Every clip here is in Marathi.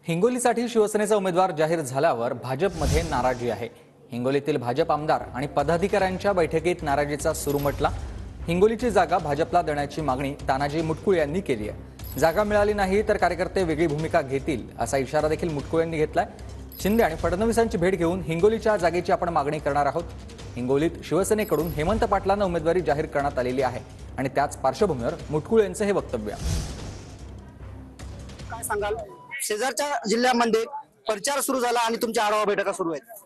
हिंगोलीसाठी शिवसेनेचा उमेदवार जाहीर झाल्यावर भाजपमध्ये नाराजी आहे। हिंगोलीतील भाजप आमदार आणि पदाधिकाऱ्यांच्या बैठकीत नाराजीचा सूर उमटला। हिंगोलीची जागा भाजपला देण्याची मागणी तानाजी मुटकुळे यांनी केली आहे। जागा मिळाली नाही तर कार्यकर्ते वेगळी भूमिका घेतील असा इशारा देखील मुटकुळे यांनी घेतलाय। शिंदे आणि फडणवीसांची भेट घेऊन हिंगोलीच्या जागेची आपण मागणी करणार आहोत। हिंगोलीत शिवसेनेकडून हेमंत पाटलांना उमेदवारी जाहीर करण्यात आलेली आहे आणि त्याच पार्श्वभूमीवर मुटकुळे यांचं हे वक्तव्य आहे। काय सांगाल, शेजारच्या जिल्ह्यामध्ये प्रचार सुरू झाला आणि तुमच्या आढावा बैठका सुरू आहेत?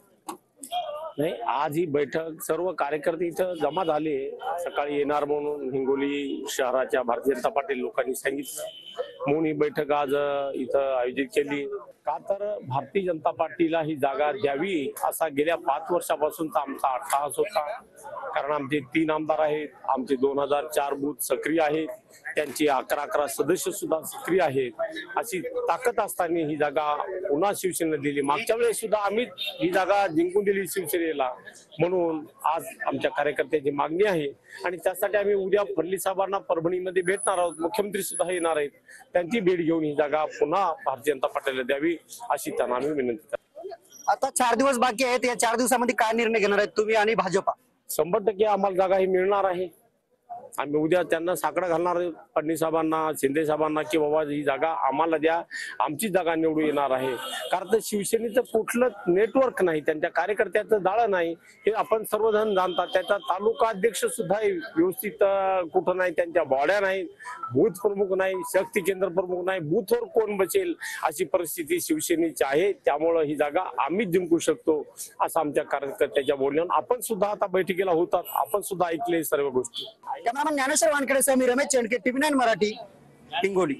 नाही, आज ही बैठक सर्व कार्यकर्ते इथं जमा झाले। सकाळी येणार म्हणून हिंगोली शहराच्या भारतीय जनता पार्टी लोकांनी सांगितलं म्हणून ही बैठक आज इथं आयोजित केली। का तर भारतीय जनता पार्टीला ही जागा द्यावी असा गेल्या 5 वर्षापासूनचा आमचा अट्टाहास होता। कारण आमचे 3 आमदार आहेत, आमचे 2004 बूथ सक्रिय आहेत, त्यांची 11 सदस्य सुद्धा सक्रिय आहेत। अशी ताकद असताना ही जागा पुन्हा शिवसेनेला दिली। मागच्या वेळेस सुद्धा आम्ही ही जागा जिंकून दिली शिवसेनेला। म्हणून आज आमच्या कार्यकर्त्यांची मागणी आहे आणि त्यासाठी आम्ही उद्या फडणवीस साहेबांना परभणीमध्ये भेटणार आहोत। मुख्यमंत्री सुद्धा येणार आहेत, त्यांची भेट घेऊन ही जागा पुन्हा भारतीय जनता पार्टीला द्यावी अशी त्यांना आम्ही विनंती करतो। आता 4 दिवस बाकी आहेत, या 4 दिवसामध्ये काय निर्णय घेणार आहेत तुम्ही आणि भाजपा? 100% आम्हाला जागा ही मिळणार आहे। आम्ही उद्या त्यांना साकडा घालणार फडणवीस साहेबांना, शिंदे साहेबांना की बाबा ही जागा आम्हाला द्या, आमची जागा निवडून येणार आहे। कारण तर शिवसेनेचं कुठलं नेटवर्क नाही, त्यांच्या कार्यकर्त्याचं जाळं नाही, हे आपण सर्वजण जाणतात। त्याचा तालुका अध्यक्ष सुद्धा व्यवस्थित कुठं नाही, त्यांच्या बॉड्या नाही, बूथ प्रमुख नाही, शक्ती केंद्र प्रमुख नाही, बूथवर कोण बसेल अशी परिस्थिती शिवसेनेची आहे। त्यामुळे ही जागा आम्ही जिंकू शकतो असं आमच्या कार्यकर्त्याच्या बोलण्यावर आपण सुद्धा आता बैठकीला होतात, आपण सुद्धा ऐकले सर्व गोष्टी। ज्ञानेश्वर वानखेडे सह मी रमेश चेंडके, TV9 मराठी, हिंगोली।